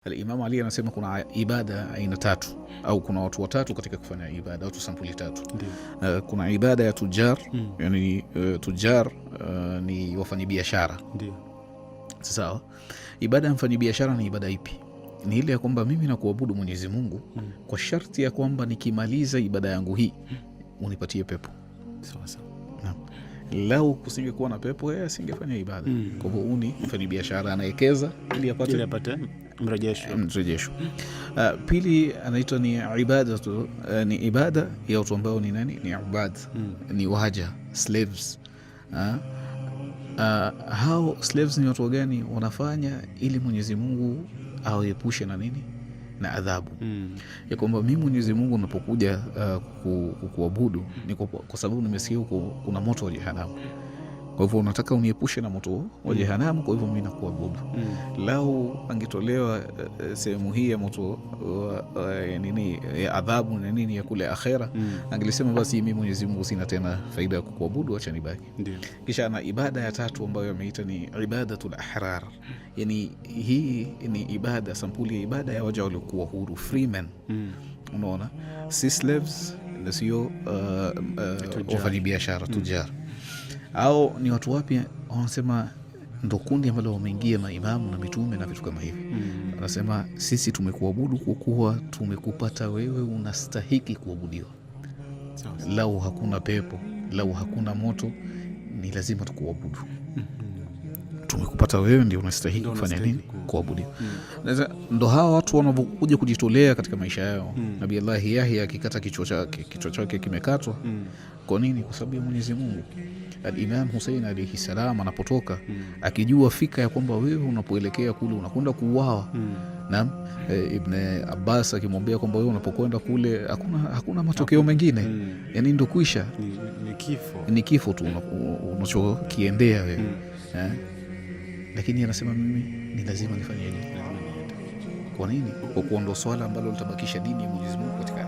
Al-Imam Ali anasema kuna ibada aina tatu au kuna watu watatu katika kufanya ibada, watu sampuli tatu. Kuna ibada ya tujar, yani tujar ni wafanyabiashara. Ndio. Sawa. Ibada ya mfanyabiashara ni ibada ipi? Ni ile ya kwamba mimi nakuabudu Mwenyezi Mungu kwa sharti ya kwamba nikimaliza ibada yangu hii unipatie pepo. Sawa sawa. Lau kusingekuwa na pepo yeye asingefanya ibada. Kwa hivyo uni mfanyabiashara anaekeza ili apate mrejesho. Pili anaitwa ni ibada ni ibada ya watu ambao ni nani? Ni ibad. Ni waja, slaves. Hao slaves ni watu gani? Wanafanya ili Mwenyezi Mungu awaepushe na nini? Na adhabu. Ya kwamba mimi Mwenyezi Mungu napokuja kuabudu ni kwa sababu nimesikia kuna moto wa jehanamu. Kwa hivyo unataka uniepushe na moto wa jehanamu, kwa hivyo mimi nakuabudu. Lau angetolewa sehemu hii ya moto nini ya adhabu na nini ya kule akhera, angelisema basi mimi Mwenyezi Mungu sina tena faida ya kuabudu, acha nibaki. Kisha ana ibada ya tatu ambayo ameita ni ibadatul ahrar. Yani hii ni ibada, sampuli ya ibada ya waja waliokuwa huru, free men. Unaona, si slaves na sio wafanyabiashara tujar. Au ni watu wapi? Wanasema ndo kundi ambalo wameingia maimamu na mitume na vitu kama hivi. Wanasema sisi tumekuabudu kwa kuwa tumekupata wewe unastahiki kuabudiwa. Lau hakuna pepo, lau hakuna moto, ni lazima tukuabudu. Tumekupata wewe ndio unastahiki kufanya nini? Kuabudiwa. Ndo hawa watu wanapokuja kujitolea katika maisha yao. Nabii Allah Yahya akikata kichwa chake kimekatwa. Kwa nini? Kwa sababu ya Mwenyezi Mungu. Al-Imam Hussein alayhi salam anapotoka akijua fika ya kwamba wewe unapoelekea kule unakwenda kuuawa. Na Ibn Abbas akimwambia kwamba wewe unapokwenda kule hakuna matokeo mengine. Yani ndio kuisha. Ni kifo tu unachokiendea wewe. Lakini anasema mimi ni lazima nifanye nini? Kwa nini? Kwa kuondoa swala ambalo litabakisha dini ya Mwenyezi Mungu katika